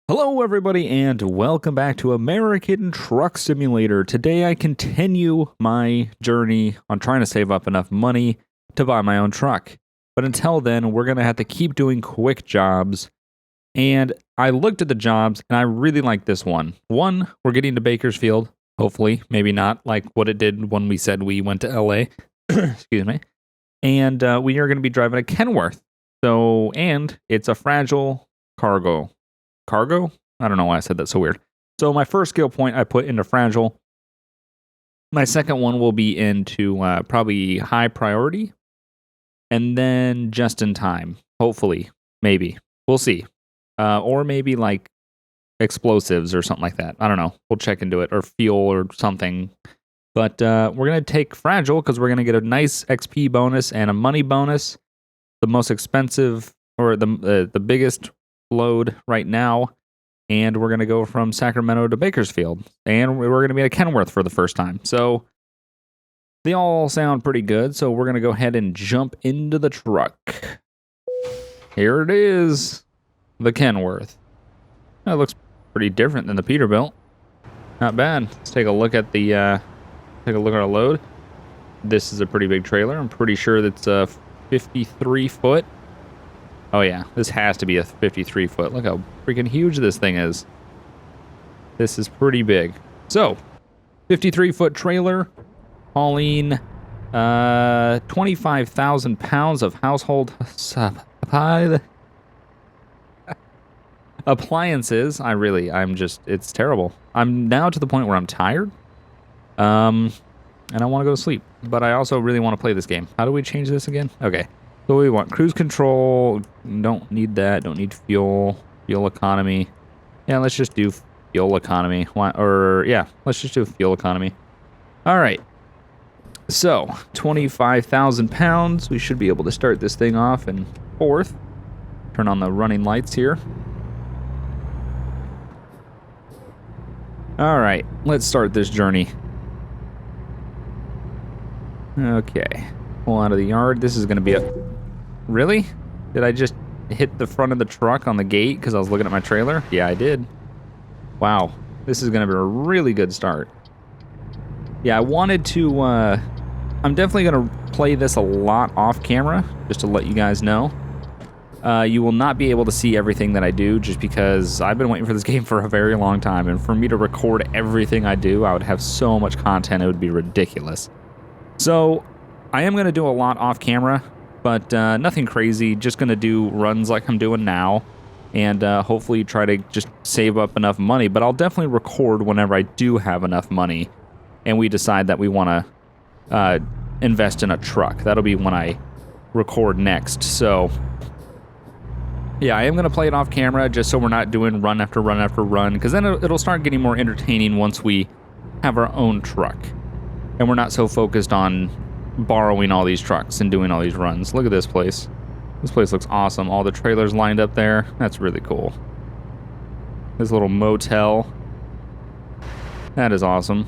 Hello everybody and welcome back to American Truck Simulator. Today I continue my journey on trying to save up enough money to buy my own truck. But until then, we're going to have to keep doing quick jobs. And I looked at the jobs and I really like this one. One, we're getting to Bakersfield, hopefully, maybe not like what it did when we said we went to LA. Excuse me. And we are going to be driving a Kenworth. And it's a fragile cargo. Cargo? I don't know why I said that so weird. So my first skill point I put into fragile. My second one will be into probably high priority. And then just in time. Hopefully. Maybe. We'll see. Or maybe like explosives or something like that. I don't know. We'll check into it. Or fuel or something. But we're going to take fragile because we're going to get a nice XP bonus and a money bonus. The most expensive or the biggest load right now, and we're going to go from Sacramento to Bakersfield, and we're going to be at Kenworth for the first time. So they all sound pretty good, so we're going to go ahead and jump into the truck. Here it is, the Kenworth. That looks pretty different than the Peterbilt. Not bad. Let's take a look at our load. This is a pretty big trailer. I'm pretty sure that's a 53 foot. Oh yeah, this has to be a 53 foot. Look how freaking huge this thing is. This is pretty big. So, 53 foot trailer, hauling 25,000 pounds of household appliances. It's terrible. I'm now to the point where I'm tired. And I want to go to sleep. But I also really want to play this game. How do we change this again? Okay. So we want cruise control. Don't need that. Don't need fuel. Fuel economy. Yeah, let's just do fuel economy. Let's just do fuel economy. All right. So 25,000 pounds. We should be able to start this thing off in fourth. Turn on the running lights here. All right. Let's start this journey. Okay. Pull out of the yard. This is going to be a... Really? Did I just hit the front of the truck on the gate because I was looking at my trailer? Yeah, I did. Wow. This is going to be a really good start. Yeah, I wanted to... I'm definitely going to play this a lot off camera, just to let you guys know. You will not be able to see everything that I do just because I've been waiting for this game for a very long time, and for me to record everything I do, I would have so much content, it would be ridiculous. So, I am going to do a lot off camera, but nothing crazy. Just going to do runs like I'm doing now, and hopefully try to just save up enough money. But I'll definitely record whenever I do have enough money, and we decide that we want to invest in a truck. That'll be when I record next. So, yeah, I am going to play it off camera just so we're not doing run after run after run, because then it'll start getting more entertaining once we have our own truck, and we're not so focused on borrowing all these trucks and doing all these runs. Look at this place. This place looks awesome. All the trailers lined up there. That's really cool. This little motel. That is awesome.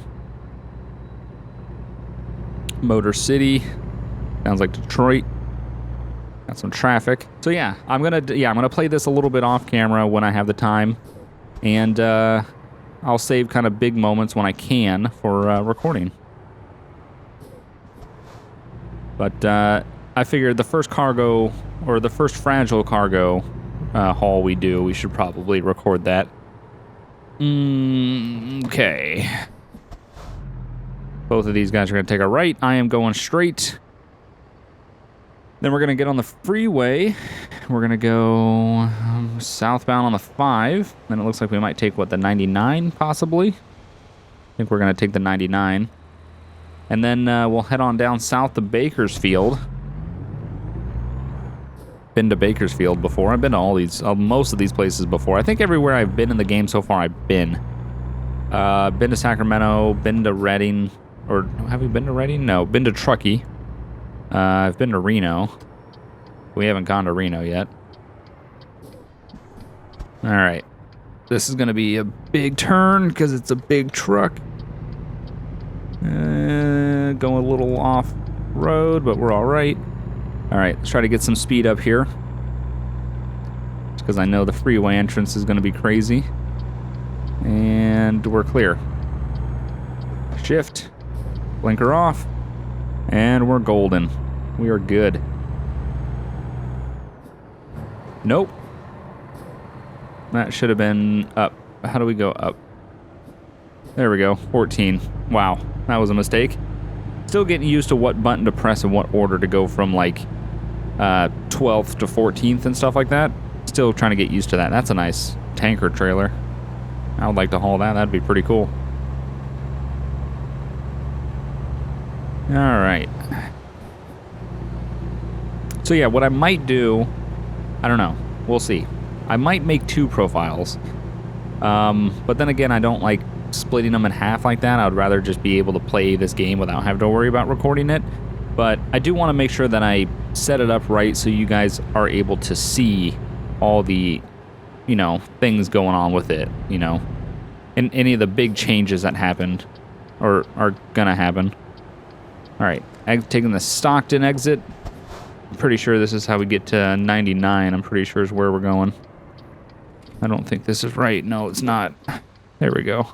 Motor City. Sounds like Detroit. Got some traffic. So yeah, I'm gonna play this a little bit off camera when I have the time, and I'll save kind of big moments when I can for recording. But I figured the first cargo, or the first fragile cargo haul we do, we should probably record that. Okay. Both of these guys are going to take a right. I am going straight. Then we're going to get on the freeway. We're going to go southbound on the 5. Then it looks like we might take, the 99 possibly? I think we're going to take the 99. And then we'll head on down south to Bakersfield. Been to Bakersfield before. I've been to most of these places before. I think everywhere I've been in the game so far, I've been. Been to Sacramento, been to Redding. Or have we been to Redding? No, been to Truckee. I've been to Reno. We haven't gone to Reno yet. All right. This is going to be a big turn because it's a big truck. Going a little off road, but we're all right. All right, let's try to get some speed up here. because I know the freeway entrance is going to be crazy. And we're clear. Shift. Blinker off. And we're golden. We are good. Nope. That should have been up. How do we go up? There we go. 14. Wow. That was a mistake. Still getting used to what button to press and what order to go from, like, 12th to 14th and stuff like that. Still trying to get used to that. That's a nice tanker trailer. I would like to haul that. That'd be pretty cool. All right. So yeah, what I might do, I don't know. We'll see. I might make 2 profiles. But then again, I don't like splitting them in half like that. I would rather just be able to play this game without having to worry about recording it. But I do want to make sure that I set it up right so you guys are able to see all the, you know, things going on with it, you know, and any of the big changes that happened or are gonna happen. All right, taking the Stockton exit. I'm pretty sure this is how we get to 99. I'm pretty sure is where we're going. I don't think this is right. No, it's not. There we go.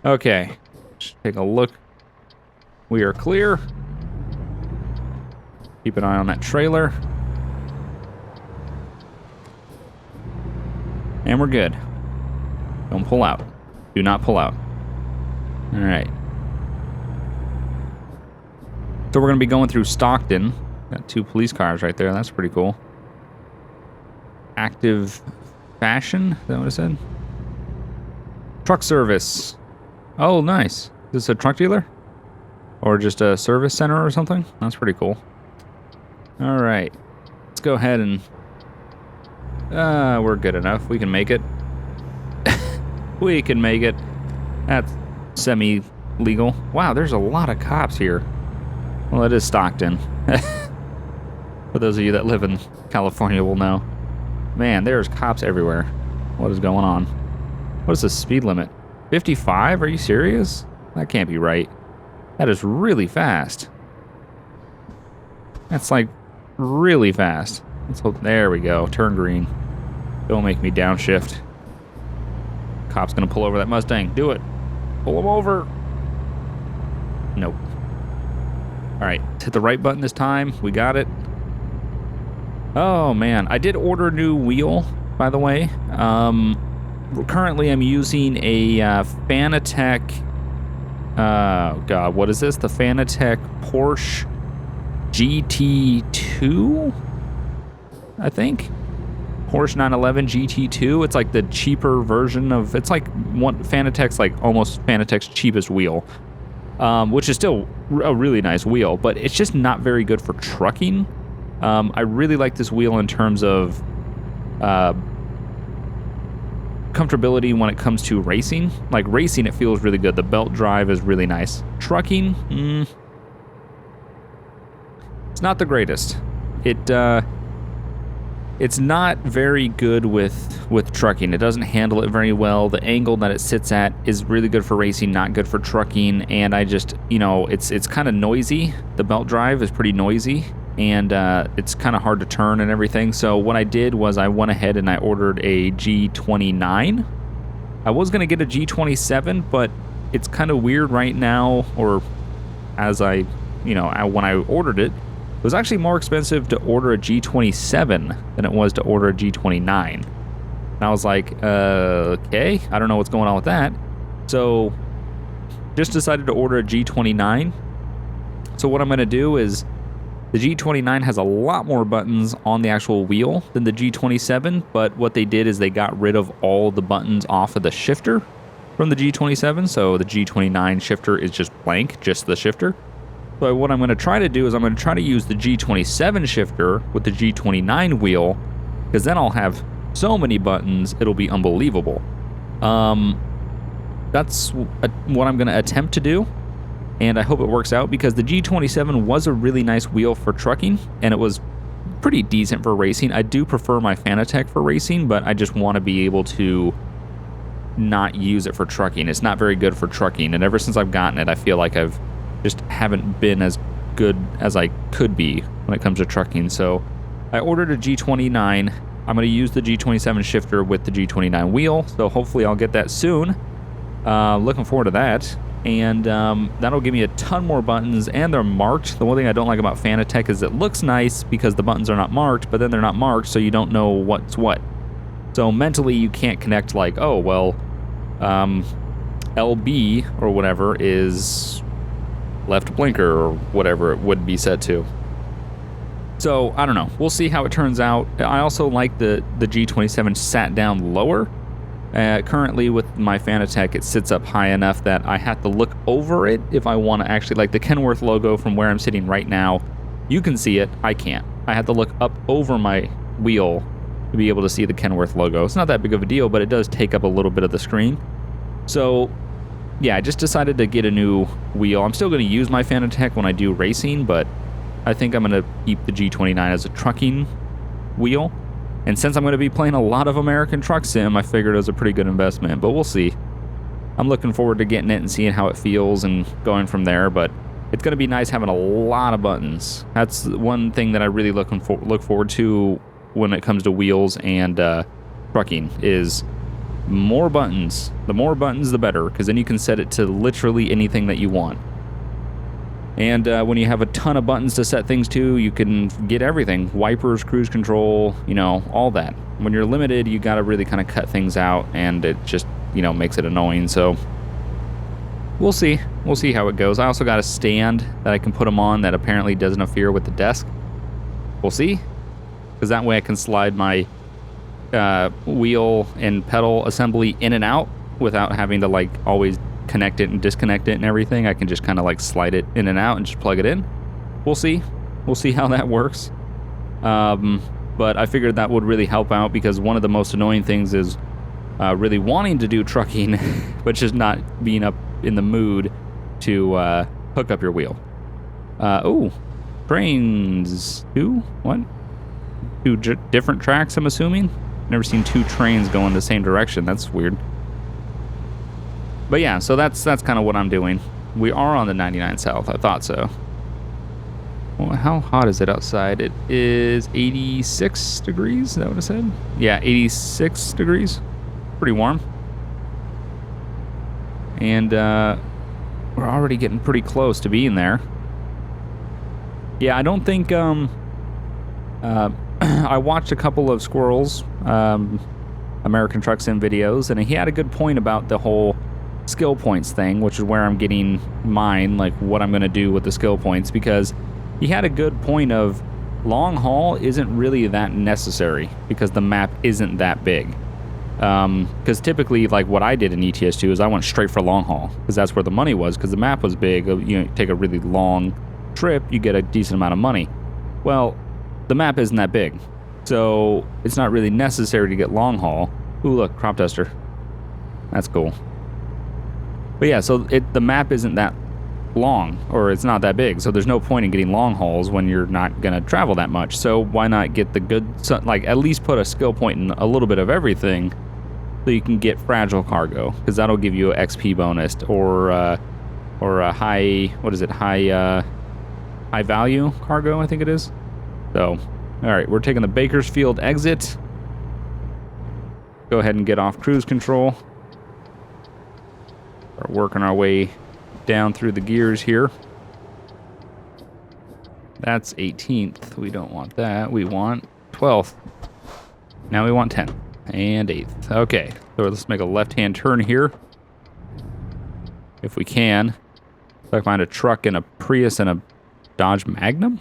Okay, just take a look. We are clear. Keep an eye on that trailer. And we're good. Don't pull out. Do not pull out. All right. So we're going to be going through Stockton. Got 2 police cars right there. That's pretty cool. Active fashion? Is that what it said? Truck service. Oh, nice. Is this a truck dealer? Or just a service center or something? That's pretty cool. All right. Let's go ahead and... we're good enough. We can make it. We can make it. That's semi-legal. Wow, there's a lot of cops here. Well, it is Stockton. For those of you that live in California will know. Man, there's cops everywhere. What is going on? What is the speed limit? 55? Are you serious? That can't be right. That is really fast. That's like really fast. Let's hope, there we go. Turn green. Don't make me downshift. Cop's gonna pull over that Mustang. Do it. Pull him over. Nope. All right, hit the right button this time. We got it. Oh man, I did order a new wheel, by the way. Currently I'm using a Fanatec. Oh god, what is this? The Fanatec Porsche GT2, I think. Porsche 911 GT2. It's like the cheaper version of. It's like one Fanatec's like almost Fanatec's cheapest wheel, which is still a really nice wheel, but it's just not very good for trucking. I really like this wheel in terms of comfortability when it comes to racing. Like racing, it feels really good. The belt drive is really nice. Trucking, it's not the greatest. It's not very good with trucking. It doesn't handle it very well. The angle that it sits at is really good for racing, not good for trucking. And I just, you know, it's kind of noisy. The belt drive is pretty noisy, and it's kind of hard to turn and everything. So what I did was I went ahead and I ordered a G29. I was going to get a G27, but it's kind of weird right now, or as I, you know, when I ordered it, it was actually more expensive to order a G27 than it was to order a G29. And I was like, okay, I don't know what's going on with that. So just decided to order a G29. So what I'm going to do is the G29 has a lot more buttons on the actual wheel than the G27, but what they did is they got rid of all the buttons off of the shifter from the G27. So the G29 shifter is just blank, just the shifter. So what I'm going to try to do is I'm going to try to use the G27 shifter with the G29 wheel, because then I'll have so many buttons, it'll be unbelievable. That's what I'm going to attempt to do, and I hope it works out, because the G27 was a really nice wheel for trucking, and it was pretty decent for racing. I do prefer my Fanatec for racing, but I just want to be able to not use it for trucking. It's not very good for trucking, and ever since I've gotten it, I feel like I've just haven't been as good as I could be when it comes to trucking. So I ordered a G29. I'm going to use the G27 shifter with the G29 wheel, so hopefully I'll get that soon. Looking forward to that. And that'll give me a ton more buttons, and they're marked. The one thing I don't like about Fanatec is it looks nice because the buttons are not marked, but then they're not marked, so you don't know what's what. So mentally, you can't connect like, oh, well, LB or whatever is left blinker or whatever it would be set to. So, I don't know. We'll see how it turns out. I also like the G27 sat down lower. Currently, with my Fanatec, it sits up high enough that I have to look over it if I want to actually, like the Kenworth logo from where I'm sitting right now, you can see it, I can't. I have to look up over my wheel to be able to see the Kenworth logo. It's not that big of a deal, but it does take up a little bit of the screen. So, yeah, I just decided to get a new wheel. I'm still going to use my Fanatec when I do racing, but I think I'm going to keep the G29 as a trucking wheel. And since I'm going to be playing a lot of American Truck Sim, I figured it was a pretty good investment, but we'll see. I'm looking forward to getting it and seeing how it feels and going from there, but it's going to be nice having a lot of buttons. That's one thing that I really look forward to when it comes to wheels and trucking is more buttons. The more buttons, the better, because then you can set it to literally anything that you want. And when you have a ton of buttons to set things to, you can get everything. Wipers, cruise control, you know, all that. When you're limited, you got to really kind of cut things out, and it just, you know, makes it annoying. So we'll see. We'll see how it goes. I also got a stand that I can put them on that apparently doesn't interfere with the desk. We'll see. Because that way I can slide my wheel and pedal assembly in and out without having to, like, always connect it and disconnect it and everything. I can just kind of like slide it in and out and just plug it in. We'll see. We'll see how that works. But I figured that would really help out because one of the most annoying things is really wanting to do trucking, but just not being up in the mood to hook up your wheel. Oh, trains. Two? What? Two different tracks, I'm assuming? Never seen two trains go in the same direction. That's weird. But yeah, so that's kind of what I'm doing. We are on the 99 South. I thought so. Well, how hot is it outside? It is 86 degrees. Is that what it said? Yeah, 86 degrees. Pretty warm. And we're already getting pretty close to being there. Yeah, I don't think... I watched a couple of Squirrel's American Truck Sim videos, and he had a good point about the whole skill points thing, which is where I'm getting mine, like what I'm going to do with the skill points, because he had a good point of long haul isn't really that necessary because the map isn't that big. Because typically, like what I did in ETS2 is I went straight for long haul because that's where the money was, because the map was big. You know, take a really long trip, you get a decent amount of money. Well, the map isn't that big, so it's not really necessary to get long haul. Ooh, look, crop duster. That's cool. But yeah, so the map isn't that long, or it's not that big, so there's no point in getting long hauls when you're not going to travel that much. So why not get the good, like at least put a skill point in a little bit of everything so you can get fragile cargo, because that'll give you an XP bonus, or a high, what is it, high value cargo, I think it is. So, all right, we're taking the Bakersfield exit. Go ahead and get off cruise control. Start working our way down through the gears here. That's 18th. We don't want that. We want 12th. Now we want 10th and 8th. Okay, so let's make a left-hand turn here. If we can. If I find a truck and a Prius and a Dodge Magnum.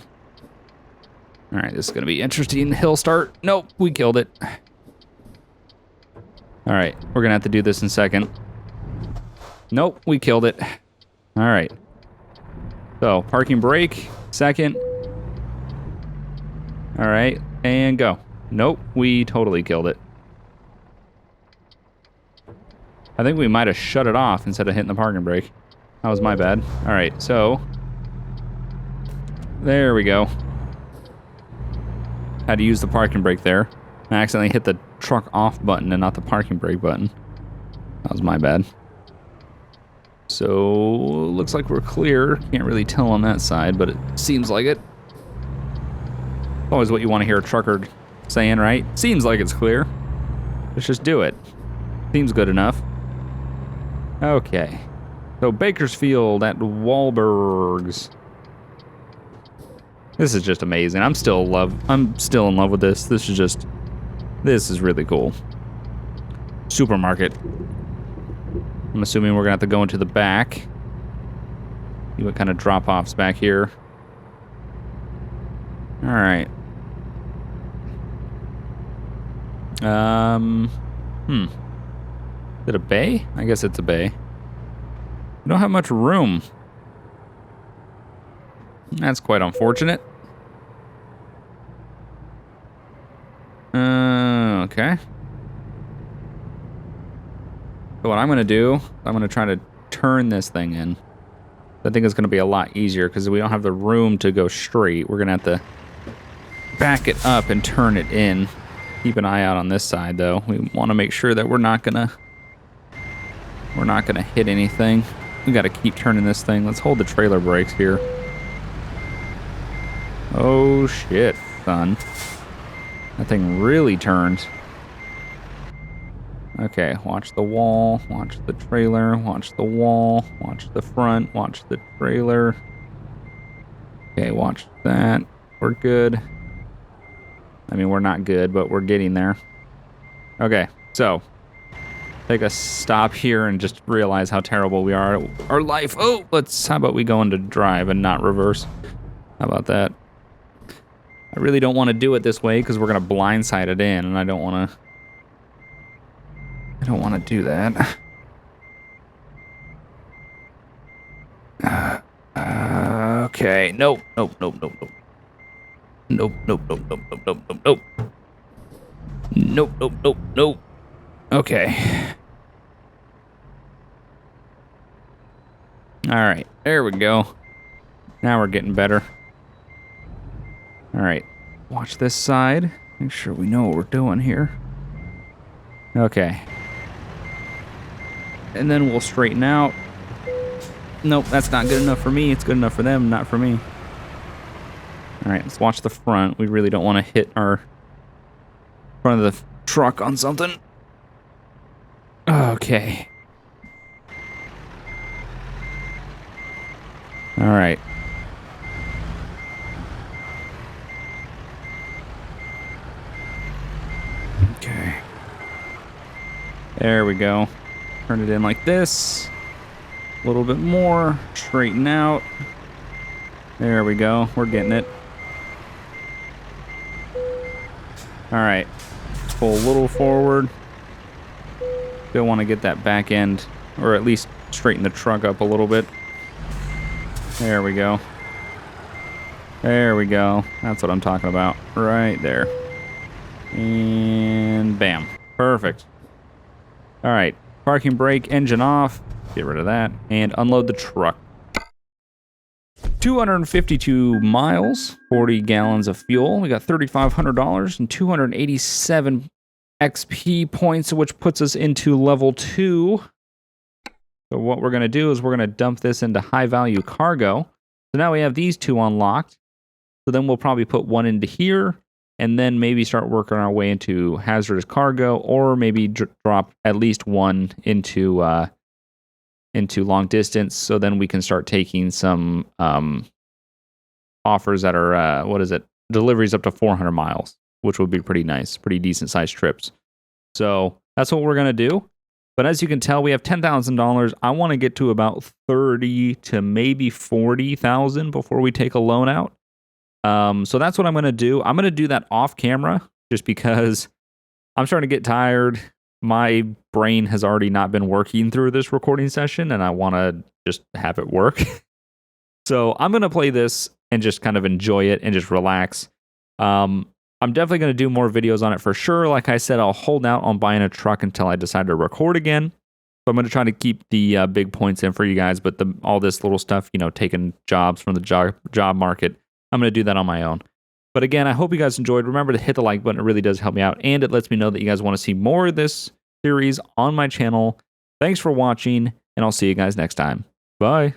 All right, this is going to be interesting. Hill start. Nope, we killed it. All right, we're going to have to do this in second. Nope, we killed it. All right. So, parking brake, second. All right, and go. Nope, we totally killed it. I think we might have shut it off instead of hitting the parking brake. That was my bad. All right, so there we go. Had to use the parking brake there. I accidentally hit the truck off button and not the parking brake button. That was my bad. So, looks like we're clear. Can't really tell on that side, but it seems like it. Always what you want to hear a trucker saying, right? Seems like it's clear. Let's just do it. Seems good enough. Okay. So Bakersfield at Wahlberg's. This is just amazing. I'm still in love with this. This is really cool. Supermarket. I'm assuming we're gonna have to go into the back. See what kind of drop-offs back here. All right. Is it a bay? I guess it's a bay. We don't have much room. That's quite unfortunate. Okay. So what I'm going to do, I'm going to try to turn this thing in. I think it's going to be a lot easier because we don't have the room to go straight. We're going to have to back it up and turn it in. Keep an eye out on this side, though. We want to make sure that we're not going to hit anything. We got to keep turning this thing. Let's hold the trailer brakes here. Oh, shit, son. That thing really turned. Okay, watch the wall, watch the trailer, watch the wall, watch the front, watch the trailer. Okay, watch that. We're good. I mean, we're not good, but we're getting there. Okay, so take a stop here and just realize how terrible we are at our life. Oh, how about we go into drive and not reverse? How about that? I really don't want to do it this way because we're going to blindside it in, and I don't want to do that. Okay. Nope. Nope. Nope. Nope. Nope. Nope. Nope. Nope. Nope. Nope. Nope. Nope. Nope. Nope. Nope. Nope. Nope. Okay. All right. There we go. Now we're getting better. All right. Watch this side. Make sure we know what we're doing here. Okay. And then we'll straighten out. Nope, that's not good enough for me. It's good enough for them, not for me. All right, let's watch the front. We really don't want to hit our front of the truck on something. Okay. All right. Okay. There we go. Turn it in like this. A little bit more. Straighten out. There we go. We're getting it. All right. Pull a little forward. Still want to get that back end, or at least straighten the truck up a little bit. There we go. There we go. That's what I'm talking about. Right there. And bam. Perfect. All right. Parking brake, engine off. Get rid of that. And unload the truck. 252 miles, 40 gallons of fuel. We got $3,500 and 287 XP points, which puts us into level 2. So what we're going to do is we're going to dump this into high value cargo. So now we have these two unlocked. So then we'll probably put one into here and then maybe start working our way into hazardous cargo, or maybe drop at least one into long distance. So then we can start taking some offers that are, deliveries up to 400 miles, which would be pretty nice, pretty decent sized trips. So that's what we're going to do. But as you can tell, we have $10,000. I want to get to about 30 to maybe 40,000 before we take a loan out. So that's what I'm going to do. I'm going to do that off camera just because I'm starting to get tired. My brain has already not been working through this recording session, and I want to just have it work. So I'm going to play this and just kind of enjoy it and just relax. I'm definitely going to do more videos on it for sure. Like I said, I'll hold out on buying a truck until I decide to record again. So I'm going to try to keep the big points in for you guys, but all this little stuff, taking jobs from the job market, I'm going to do that on my own. But again, I hope you guys enjoyed. Remember to hit the like button. It really does help me out, and it lets me know that you guys want to see more of this series on my channel. Thanks for watching, and I'll see you guys next time. Bye.